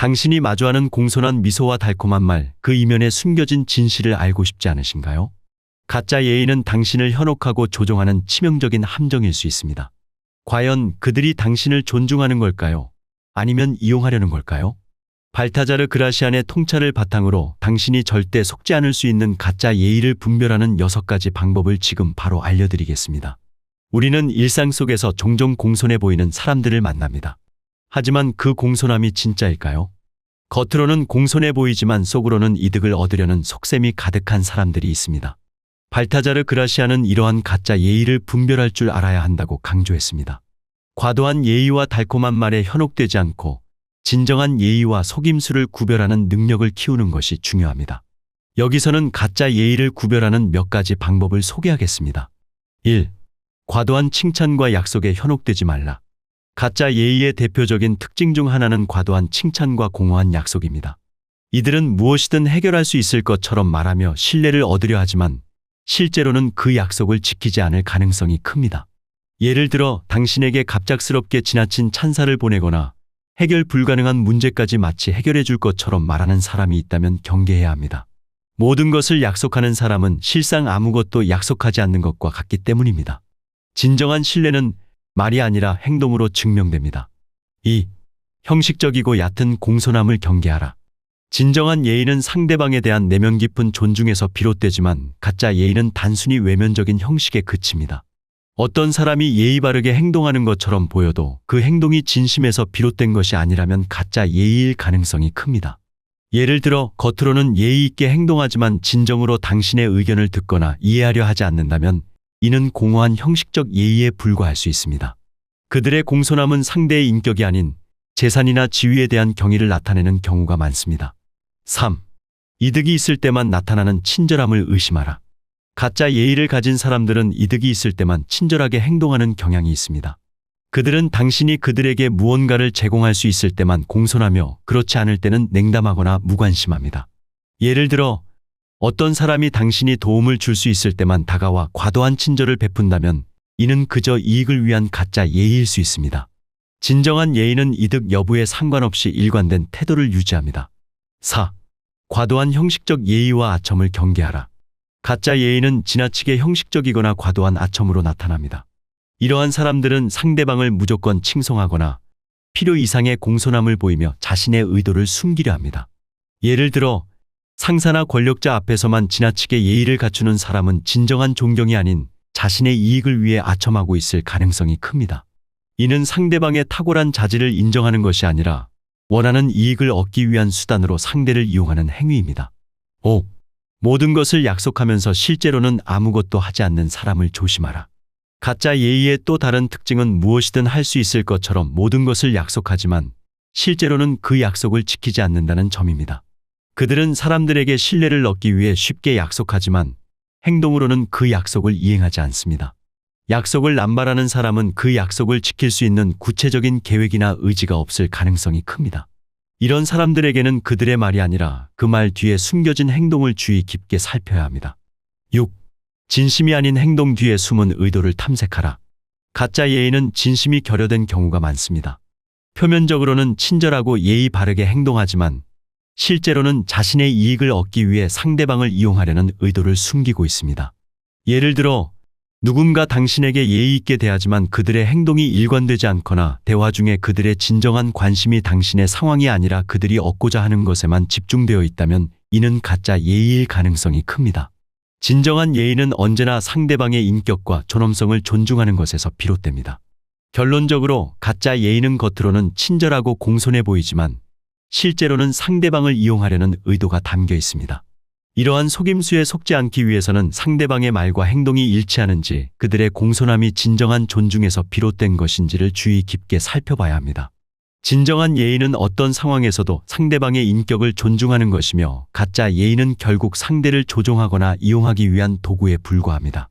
당신이 마주하는 공손한 미소와 달콤한 말, 그 이면에 숨겨진 진실을 알고 싶지 않으신가요? 가짜 예의는 당신을 현혹하고 조종하는 치명적인 함정일 수 있습니다. 과연 그들이 당신을 존중하는 걸까요? 아니면 이용하려는 걸까요? 발타자르 그라시안의 통찰을 바탕으로 당신이 절대 속지 않을 수 있는 가짜 예의를 분별하는 6가지 방법을 지금 바로 알려드리겠습니다. 우리는 일상 속에서 종종 공손해 보이는 사람들을 만납니다. 하지만 그 공손함이 진짜일까요? 겉으로는 공손해 보이지만 속으로는 이득을 얻으려는 속셈이 가득한 사람들이 있습니다. 발타자르 그라시안은 이러한 가짜 예의를 분별할 줄 알아야 한다고 강조했습니다. 과도한 예의와 달콤한 말에 현혹되지 않고 진정한 예의와 속임수를 구별하는 능력을 키우는 것이 중요합니다. 여기서는 가짜 예의를 구별하는 몇 가지 방법을 소개하겠습니다. 1. 과도한 칭찬과 약속에 현혹되지 말라. 가짜 예의의 대표적인 특징 중 하나는 과도한 칭찬과 공허한 약속입니다. 이들은 무엇이든 해결할 수 있을 것처럼 말하며 신뢰를 얻으려 하지만 실제로는 그 약속을 지키지 않을 가능성이 큽니다. 예를 들어 당신에게 갑작스럽게 지나친 찬사를 보내거나 해결 불가능한 문제까지 마치 해결해 줄 것처럼 말하는 사람이 있다면 경계해야 합니다. 모든 것을 약속하는 사람은 실상 아무것도 약속하지 않는 것과 같기 때문입니다. 진정한 신뢰는 말이 아니라 행동으로 증명됩니다. 2. 형식적이고 얕은 공손함을 경계하라. 진정한 예의는 상대방에 대한 내면 깊은 존중에서 비롯되지만 가짜 예의는 단순히 외면적인 형식에 그칩니다. 어떤 사람이 예의 바르게 행동하는 것처럼 보여도 그 행동이 진심에서 비롯된 것이 아니라면 가짜 예의일 가능성이 큽니다. 예를 들어 겉으로는 예의 있게 행동하지만 진정으로 당신의 의견을 듣거나 이해하려 하지 않는다면 이는 공허한 형식적 예의에 불과할 수 있습니다. 그들의 공손함은 상대의 인격이 아닌 재산이나 지위에 대한 경의를 나타내는 경우가 많습니다. 3. 이득이 있을 때만 나타나는 친절함을 의심하라. 가짜 예의를 가진 사람들은 이득이 있을 때만 친절하게 행동하는 경향이 있습니다. 그들은 당신이 그들에게 무언가를 제공할 수 있을 때만 공손하며 그렇지 않을 때는 냉담하거나 무관심합니다. 예를 들어 어떤 사람이 당신이 도움을 줄 수 있을 때만 다가와 과도한 친절을 베푼다면 이는 그저 이익을 위한 가짜 예의일 수 있습니다. 진정한 예의는 이득 여부에 상관없이 일관된 태도를 유지합니다. 4. 과도한 형식적 예의와 아첨을 경계하라. 가짜 예의는 지나치게 형식적이거나 과도한 아첨으로 나타납니다. 이러한 사람들은 상대방을 무조건 칭송하거나 필요 이상의 공손함을 보이며 자신의 의도를 숨기려 합니다. 예를 들어 상사나 권력자 앞에서만 지나치게 예의를 갖추는 사람은 진정한 존경이 아닌 자신의 이익을 위해 아첨하고 있을 가능성이 큽니다. 이는 상대방의 탁월한 자질을 인정하는 것이 아니라 원하는 이익을 얻기 위한 수단으로 상대를 이용하는 행위입니다. 5. 모든 것을 약속하면서 실제로는 아무것도 하지 않는 사람을 조심하라. 가짜 예의의 또 다른 특징은 무엇이든 할 수 있을 것처럼 모든 것을 약속하지만 실제로는 그 약속을 지키지 않는다는 점입니다. 그들은 사람들에게 신뢰를 얻기 위해 쉽게 약속하지만 행동으로는 그 약속을 이행하지 않습니다. 약속을 남발하는 사람은 그 약속을 지킬 수 있는 구체적인 계획이나 의지가 없을 가능성이 큽니다. 이런 사람들에게는 그들의 말이 아니라 그 말 뒤에 숨겨진 행동을 주의 깊게 살펴야 합니다. 6. 진심이 아닌 행동 뒤에 숨은 의도를 탐색하라. 가짜 예의는 진심이 결여된 경우가 많습니다. 표면적으로는 친절하고 예의 바르게 행동하지만 실제로는 자신의 이익을 얻기 위해 상대방을 이용하려는 의도를 숨기고 있습니다. 예를 들어 누군가 당신에게 예의 있게 대하지만 그들의 행동이 일관되지 않거나 대화 중에 그들의 진정한 관심이 당신의 상황이 아니라 그들이 얻고자 하는 것에만 집중되어 있다면 이는 가짜 예의일 가능성이 큽니다. 진정한 예의는 언제나 상대방의 인격과 존엄성을 존중하는 것에서 비롯됩니다. 결론적으로 가짜 예의는 겉으로는 친절하고 공손해 보이지만 실제로는 상대방을 이용하려는 의도가 담겨 있습니다. 이러한 속임수에 속지 않기 위해서는 상대방의 말과 행동이 일치하는지 그들의 공손함이 진정한 존중에서 비롯된 것인지를 주의 깊게 살펴봐야 합니다. 진정한 예의는 어떤 상황에서도 상대방의 인격을 존중하는 것이며 가짜 예의는 결국 상대를 조종하거나 이용하기 위한 도구에 불과합니다.